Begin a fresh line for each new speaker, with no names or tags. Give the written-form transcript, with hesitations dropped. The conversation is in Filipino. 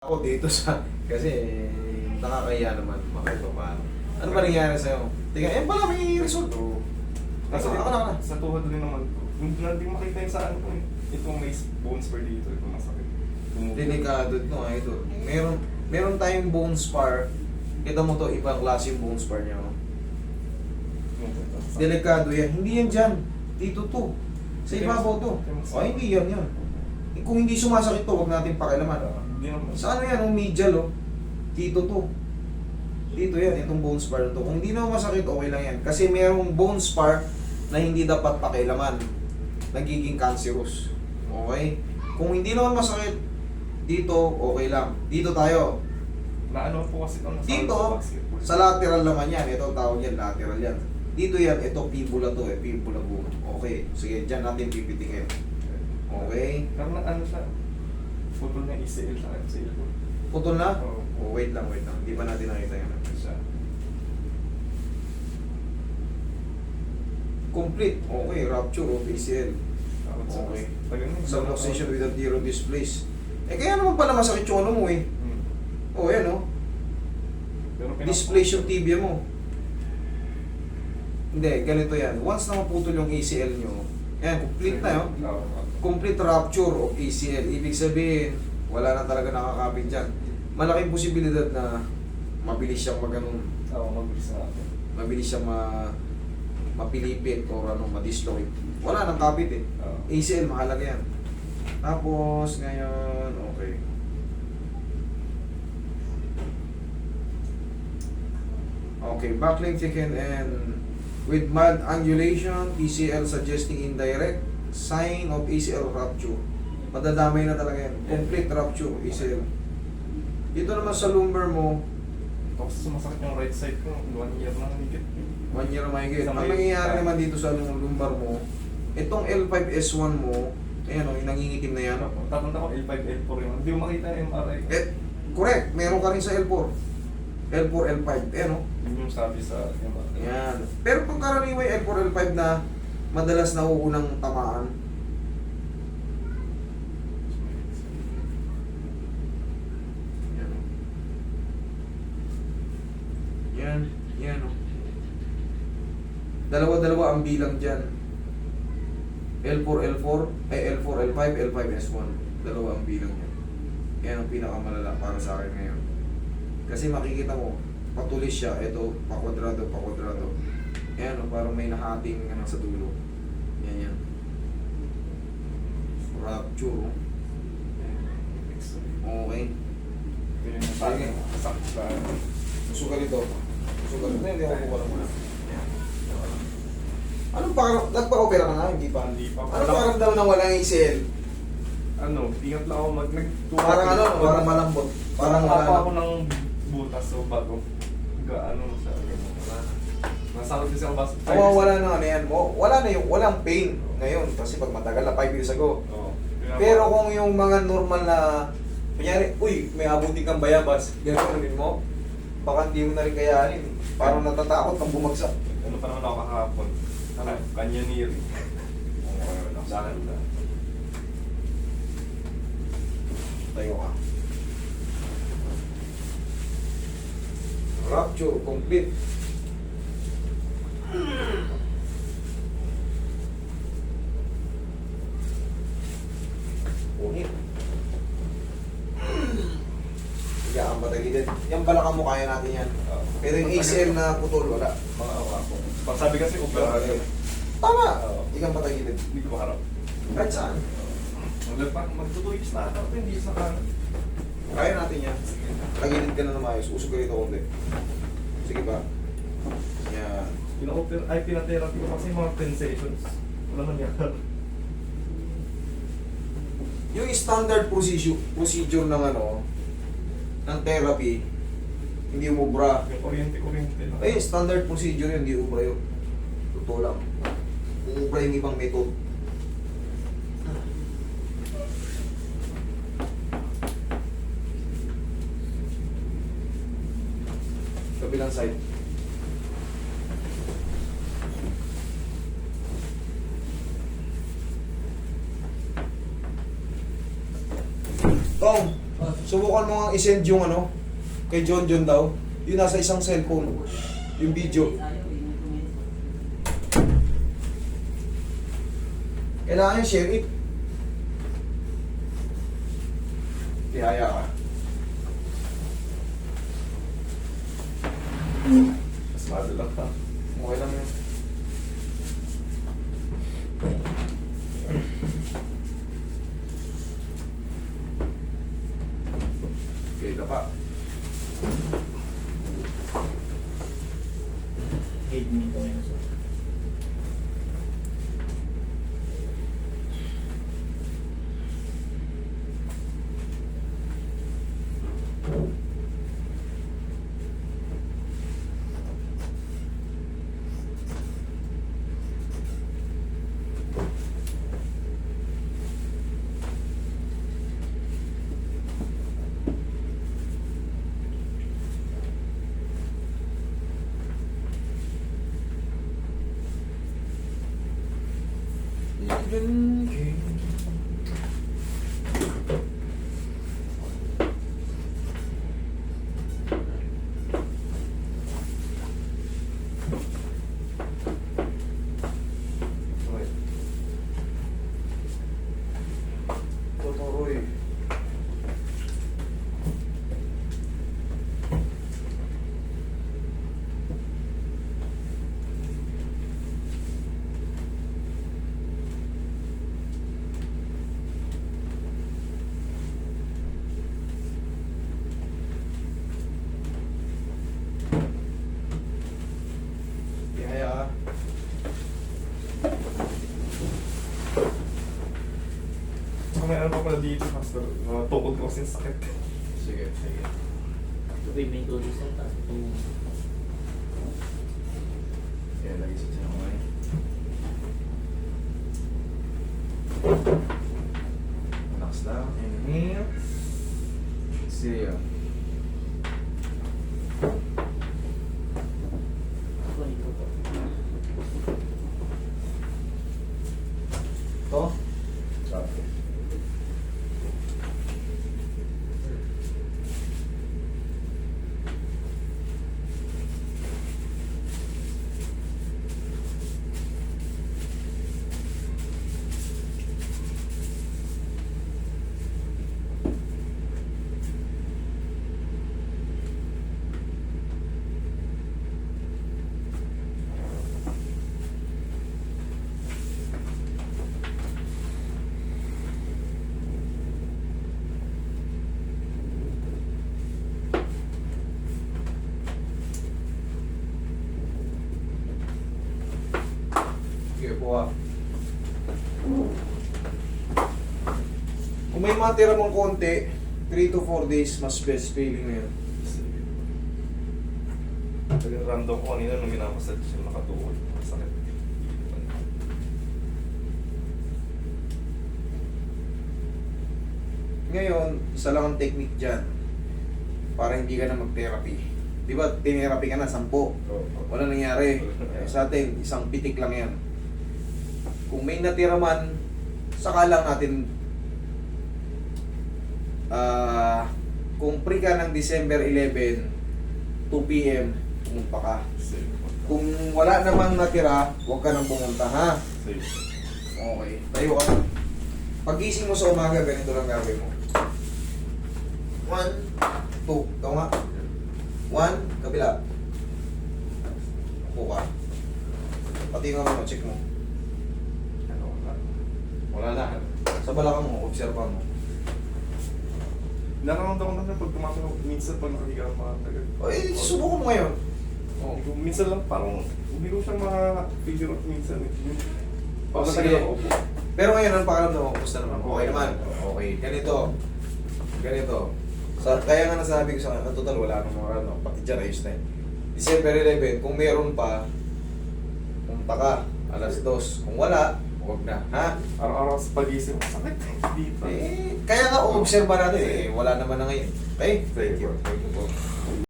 Ako dito sa, kasi nakakaya naman makita paano. Ano ba nangyari sa'yo? Tingnan, pala may result.
So,
Kasi
kasi
ako na.
sa tuhod rin naman to. Hindi makita yung sa ano ko eh. Itong may bone spur dito, itong masakit.
Delikado ito, idol. Meron tayong bone spar. Kita mo to, ibang klase yung bone spar niya. Oh. Delikado yan. Hindi yan dyan. Dito to. Sa ibabaw to. O, hindi yan yan. Kung hindi sumasakit to, huwag natin pakialaman.
Hindi naman.
Sa ano yan, medial oh. Dito to. Dito yan, itong bone spar na to. Kung hindi na masakit, okay lang yan. Kasi merong bone spar na hindi dapat pakialaman. Nagiging cancerous. Okay? Kung hindi naman masakit, dito, okay lang. Dito tayo.
Naano po kasi ito
Dito, sa lateral naman yan. Ito tawag yan, lateral yan. Dito yan, ito fibula to eh. Fibula bone. Okay. Sige, dyan natin pipitikin. Okay?
Pero ano siya, putol na ACL sa ACL ko.
Putol na?
Oo.
Oh, wait lang. Hindi pa natin nakita yan.
Siya.
Complete. Okay, rupture of ACL.
Takot sa
Okay.
tagal na.
Subluxation with anterior displace. Eh kaya naman pala masakit yung ano mo eh.
Hmm.
O yan o.
Pero
Displace yung tibia mo. Hindi, ganito yan. Once na maputol yung ACL nyo, yan, complete na yun.
Oo.
Complete rupture of ACL. Ibig sabihin, wala na talaga nakakapit dyan. Malaking posibilidad na mabilis siyang maganon.
Oo, mabilis na ako.
Mabilis siyang mapilipit o ano, madislocate. Wala nang kapit eh.
Oo.
ACL, mahalaga yan. Tapos, ngayon, okay. Okay, back leg thicken and with mild angulation, PCL suggesting indirect sign of ACL rupture. Madadamay na talaga yan. Complete rupture, ACL. Dito naman sa lumbar mo,
Tapos sumasakit yung right side ko, 1 year na higit.
1 year na mahigit.
Sa
Ang
may-
nangyayari naman dito sa lumbar mo, itong L5S1 mo, ayan o, yung nangingitim na yan.
Tatanda ko L5, L4 yun. Hindi ko makita yung MRI ko.
Correct, meron ka rin sa L4. L4, L5, ayan o.
Yun yung sabi sa MRI.
Ayan. Pero pag karaniwan yung L4, L5 na madalas nauunang tamaan, yan o. Yan o. Dalawa-dalawa ang bilang dyan. L4, L4, L4, L5, L5S1. Dalawa ang bilang yan. Yan ang pinakamalala para sa akin ngayon. Kasi makikita mo, patulis siya, ito, pakwadrado, pakwadrado. Ayan, oh, parang may nahating ano, sa dulo. Yan, yan. Rupture, oh. Okay.
Yun yung sabi. Sakit sa...
Susugal ito. Susugal ito. Hindi ako kukuha muna. Yan. Anong parang, nagpa-opera ka na? Hindi pa.
Hindi pa.
Ano parang daw na walang ACL?
Ano, ingat lang ako
Parang ano, parang malambot. Parang
apa
wala.
ako ng butas o bago. Gaano siya. Nasakot kasi ako basta.
Wala na ano yan. Wala na yung, walang pain ngayon. Kasi pag matagal na 5 years ago.
Oo.
Pero kung yung mga normal na, kunyari, uy, may abutin kang bayabas, gano'n mo, baka hindi mo na rin kayanin. Parang natatakot kang bumagsak.
Ano pa naman ako kahapon?
Ano?
Canyoneering.
Okay,
Dahan na.
tayo ka. Rupture, complete. Unit. Higa ang patagilid. Yan pala ka mo, kaya natin yan. Pero yung ACL na putol, wala.
Mga ako. Pag sabi kasi over.
Tama!
Oo.
Igang patagilid.
Hindi ko maharap.
Kahit saan.
Magtutuyos na ata. Hindi sa kanan.
Kaya natin yan. Tagilid ka na na maayos. Usog ka rito konti. Sige pa. Yan.
Pinatherapy ko kasi mga 10 sessions. Wala nangyari.
Yung standard procedure ng ano, ng therapy, hindi umubra.
Yung kuryente lang.
Ay, standard procedure yun, hindi umubra yun. Totoo lang. Umubra yung ibang method. Kabilang side. Tong, Subukan mo nga i-send yung ano, kay John John daw. Yung nasa isang cellphone. Yung video. Kailangan yung share it. Tihaya ka.
Mas madala pa.
Okay lang yun. Okay ka pa.
Hate me ito ngayon, sir.
Okay.
Totoroy. Tihaya ka.
Saka may ano pa pala dito, master. Tukod ko kasi sakit.
Sige, sige.
Tubig may tulis yan, tapos itong
Yan, lagi sa tiyan mo eh. Relax lang. Inhale. Exhale.
ako ito po.
To.
Okay.
Sige po ah. Kung may matira mong konti, 3 to 4 days, mas best feeling na yun.
Talagang random ko kanina nung minamassage siya nakatuhod. Sakit.
Ngayon, isa lang ang technique dyan para hindi ka na mag-therapy. Di ba, tinherapy ka na, 10. Wala nangyari. Sa atin, isang pitik lang yan. Kung may natira man, saka lang natin kung free ka ng December 11, 2 p.m., pumunta ka.
Safe.
Kung wala namang natira, huwag ka nang pumunta, ha?
Safe.
Okay, tayo ka na. Pag-gising mo sa umaga, ganito lang gagawin mo. 1, 2, ikaw nga. 1, kabila. Upo ka. Pati nga mo, check mo.
Ano, wala.
Wala na. Sa balakang mo, observa mo.
Nararamdaman ko na pag tumatawag, minsan pag nakahiga ang mga tagal.
O, subukan mo ngayon. Oh.
Minsan lang parang, hindi ko siya maka-figure out minsan.
Oh, sige. Pero ngayon, ang pakaramdam mo, kumusta naman? Okay naman. Okay. Ganito. Kaya nga nasabi ko sa kanya, total wala nang mga ano, pati dyan ayos na yun. December 11, kung meron pa, pumunta ka, alas 2. Kung wala, huwag na, ha?
Araw-araw sa pag-isip, sakit dito.
Kaya nga, observe natin wala naman na ngayon. Okay?
Thank you.
Thank you po.